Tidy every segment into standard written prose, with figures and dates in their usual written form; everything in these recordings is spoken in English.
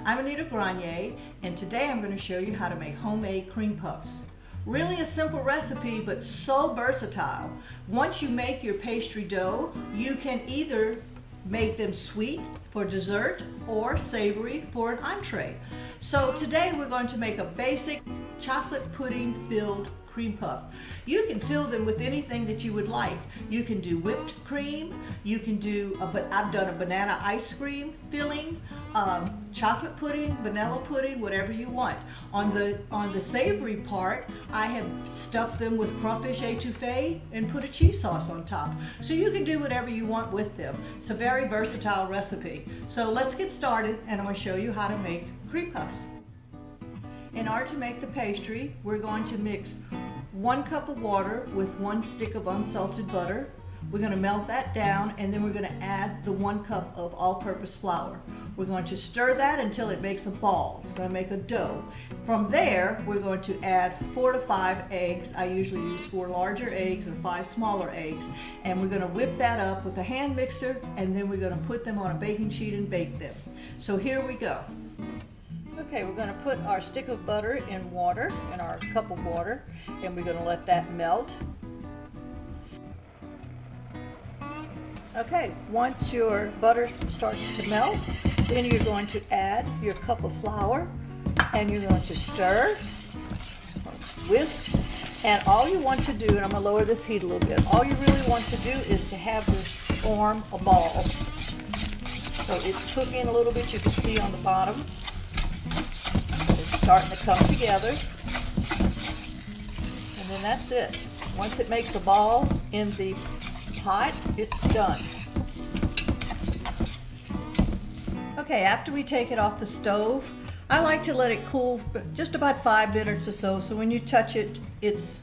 I'm Anita Grenier, and today I'm going to show you how to make homemade cream puffs. Really a simple recipe, but so versatile. Once you make your pastry dough, you can either make them sweet for dessert or savory for an entree. So today we're going to make a basic chocolate pudding filled cream puff. You can fill them with anything that you would like. You can do whipped cream, you can do, I've done a banana ice cream filling, chocolate pudding, vanilla pudding, whatever you want. On the savory part, I have stuffed them with crawfish étouffée and put a cheese sauce on top. So you can do whatever you want with them. It's a very versatile recipe. So let's get started, and I'm going to show you how to make cream puffs. In order to make the pastry, we're going to mix 1 cup of water with 1 stick of unsalted butter. We're going to melt that down, and then we're going to add the 1 cup of all-purpose flour. We're going to stir that until it makes a ball. It's going to make a dough. From there, we're going to add 4 to 5 eggs. I usually use 4 larger eggs or 5 smaller eggs. And we're going to whip that up with a hand mixer, and then we're going to put them on a baking sheet and bake them. So here we go. Okay, we're going to put our stick of butter in water, in our cup of water, and we're going to let that melt. Okay, once your butter starts to melt, then you're going to add your cup of flour, and you're going to stir, whisk, and all you want to do, and I'm going to lower this heat a little bit, all you really want to do is to have this form a ball. So it's cooking a little bit, you can see on the bottom. It's starting to come together, and then that's it. Once it makes a ball in the pot, it's done. Okay, after we take it off the stove, I like to let it cool for just about 5 minutes or so, so when you touch it, it's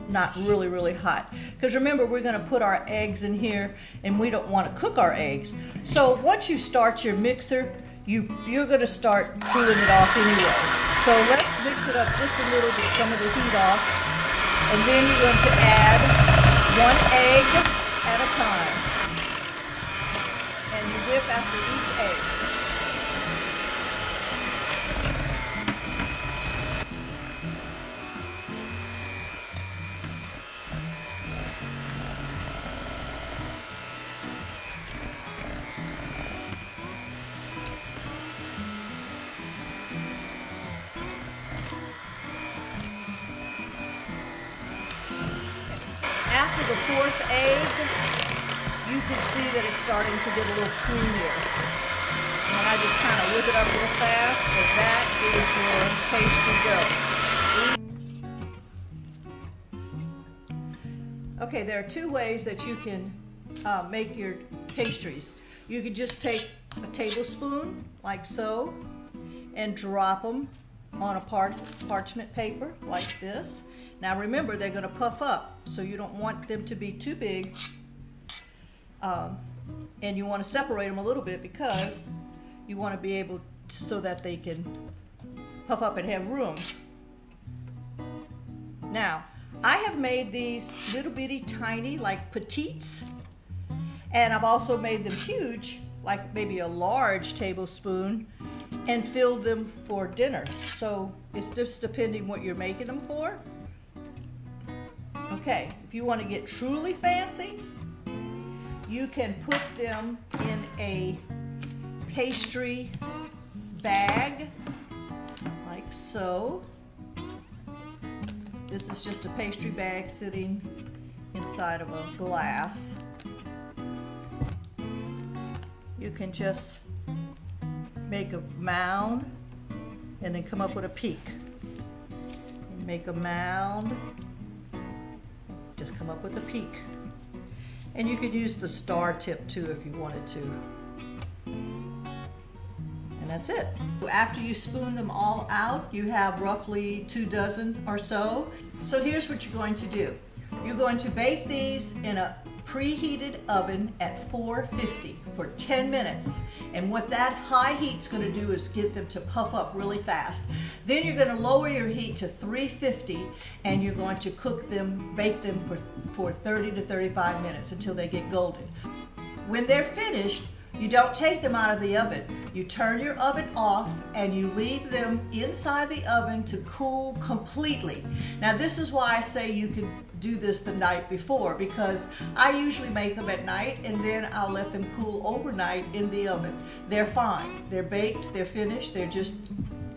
not really hot. Because remember, we're going to put our eggs in here, and we don't want to cook our eggs. So once you start your mixer, you're going to start cooling it off anyway. So let's mix it up just a little bit, some of the heat off, and then you're going to add 1 egg at a time. And you whip after each egg. After the 4th egg, you can see that it's starting to get a little creamier. And I just kind of whip it up real fast, and that is your pastry dough. Okay, there are 2 ways that you can make your pastries. You can just take a tablespoon, like so, and drop them on a parchment paper, like this. Now remember, they're going to puff up, so you don't want them to be too big, and you want to separate them a little bit because you want to be able to, so that they can puff up and have room. Now, I have made these little bitty tiny, like petites, and I've also made them huge, like maybe a large tablespoon, and filled them for dinner. So it's just depending what you're making them for. Okay, if you want to get truly fancy, you can put them in a pastry bag, like so. This is just a pastry bag sitting inside of a glass. You can just make a mound and then come up with a peak. And make a mound. Just come up with a peak. And you could use the star tip too if you wanted to. And that's it. After you spoon them all out, you have roughly 2 dozen or so. So here's what you're going to do. You're going to bake these in a preheated oven at 450 for 10 minutes. And what that high heat's going to do is get them to puff up really fast. Then you're going to lower your heat to 350, and you're going to cook them, bake them for 30 to 35 minutes until they get golden. When they're finished, You don't take them out of the oven. You turn your oven off and you leave them inside the oven to cool completely. Now this is why I say you can do this the night before, because I usually make them at night and then I'll let them cool overnight in the oven. They're fine. They're baked, they're finished, they're just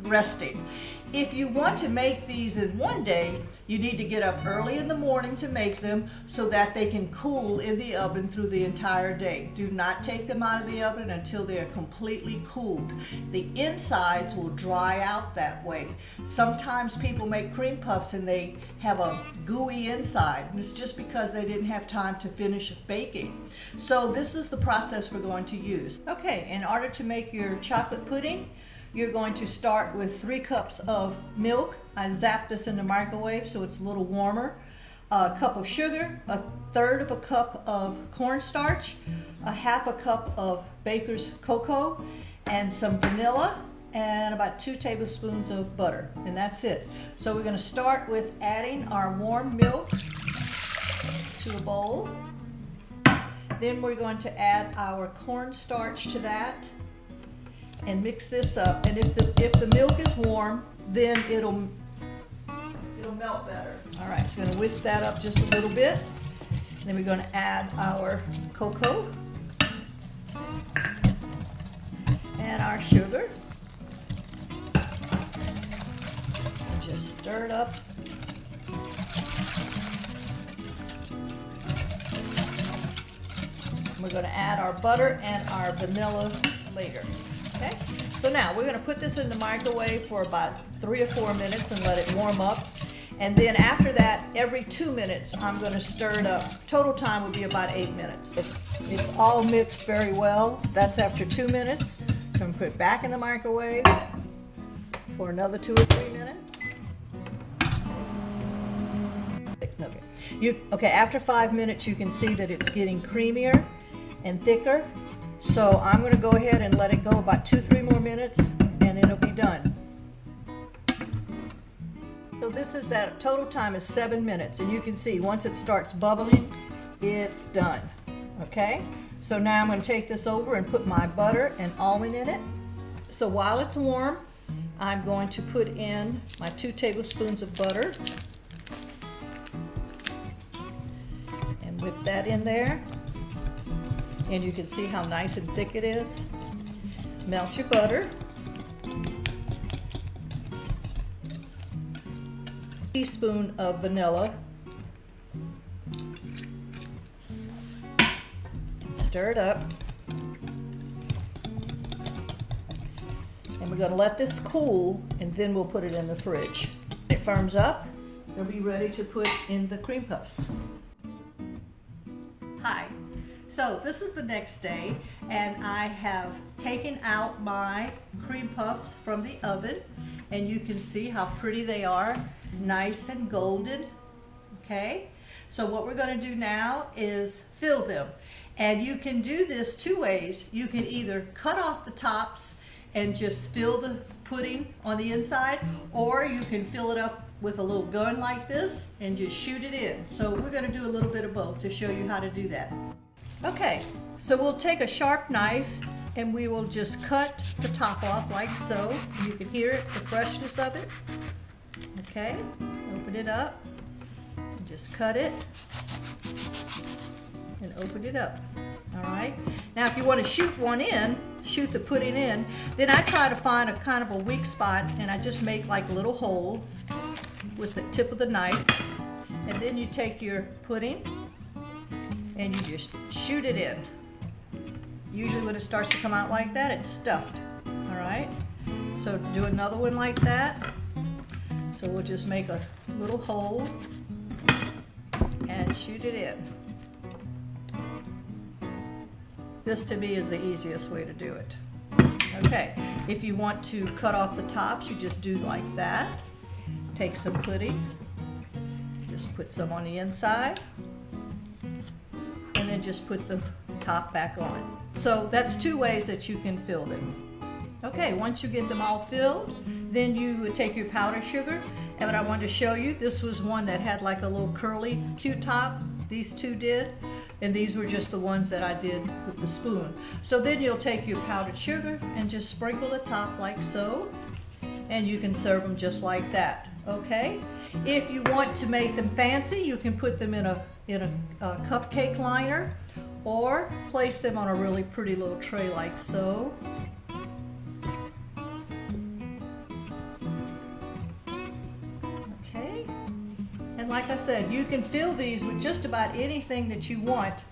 resting. If you want to make these in one day, you need to get up early in the morning to make them so that they can cool in the oven through the entire day. Do not take them out of the oven until they're completely cooled. The insides will dry out that way. Sometimes people make cream puffs and they have a gooey inside, and it's just because they didn't have time to finish baking. So this is the process we're going to use. Okay, in order to make your chocolate pudding, you're going to start with 3 cups of milk. I zapped this in the microwave so it's a little warmer. A cup of sugar, 1/3 of a cup of cornstarch, 1/2 cup of baker's cocoa, and some vanilla, and about 2 tablespoons of butter, and that's it. So we're going to start with adding our warm milk to a bowl. Then we're going to add our cornstarch to that and mix this up. And if the milk is warm, then it'll melt better. All right, so we're going to whisk that up just a little bit. Then we're going to add our cocoa and our sugar. And just stir it up. We're going to add our butter and our vanilla later. Okay, so now we're going to put this in the microwave for about 3 or 4 minutes and let it warm up. And then after that, every 2 minutes, I'm going to stir it up. Total time would be about 8 minutes. It's all mixed very well. That's after 2 minutes. So I'm going to put it back in the microwave for another 2 or 3 minutes. Okay, after 5 minutes, you can see that it's getting creamier and thicker. So I'm going to go ahead and let it go about 2-3 more minutes and it'll be done. So this is that total time is 7 minutes, and you can see once it starts bubbling, it's done. Okay, so now I'm going to take this over and put my butter and almond in it. So while it's warm, I'm going to put in my 2 tablespoons of butter and whip that in there. And you can see how nice and thick it is. Melt your butter. Teaspoon of vanilla. Stir it up. And we're going to let this cool, and then we'll put it in the fridge. It firms up, it'll be ready to put in the cream puffs. Hi. So this is the next day, and I have taken out my cream puffs from the oven, and you can see how pretty they are, nice and golden. Okay, so what we're going to do now is fill them, and you can do this 2 ways. You can either cut off the tops and just fill the pudding on the inside, or you can fill it up with a little gun like this and just shoot it in. So we're going to do a little bit of both to show you how to do that. Okay, so we'll take a sharp knife and we will just cut the top off like so. You can hear it, the freshness of it. Okay, open it up and just cut it and open it up. All right, now if you want to shoot one in, shoot the pudding in, then I try to find a kind of a weak spot and I just make like a little hole with the tip of the knife, and then you take your pudding and you just shoot it in. Usually when it starts to come out like that, it's stuffed. All right, so do another one like that. So we'll just make a little hole and shoot it in. This to me is the easiest way to do it. Okay, if you want to cut off the tops, you just do like that. Take some pudding, just put some on the inside, and then just put the top back on. So that's 2 ways that you can fill them. Okay, once you get them all filled, then you would take your powdered sugar. And what I wanted to show you, this was one that had like a little curly, cute top. These 2 did. and these were just the ones that I did with the spoon. So then you'll take your powdered sugar and just sprinkle the top like so, and you can serve them just like that, okay? If you want to make them fancy, you can put them in a cupcake liner, or place them on a really pretty little tray like so. Okay, and like I said, you can fill these with just about anything that you want.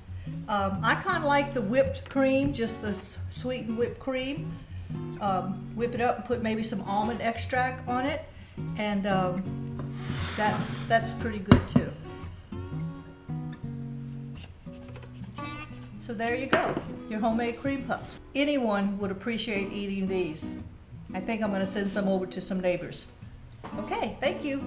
I kind of like the whipped cream, just the sweetened whipped cream. Whip it up and put maybe some almond extract on it, and that's pretty good too. So there you go, your homemade cream puffs. Anyone would appreciate eating these. I think I'm going to send some over to some neighbors. Okay, thank you.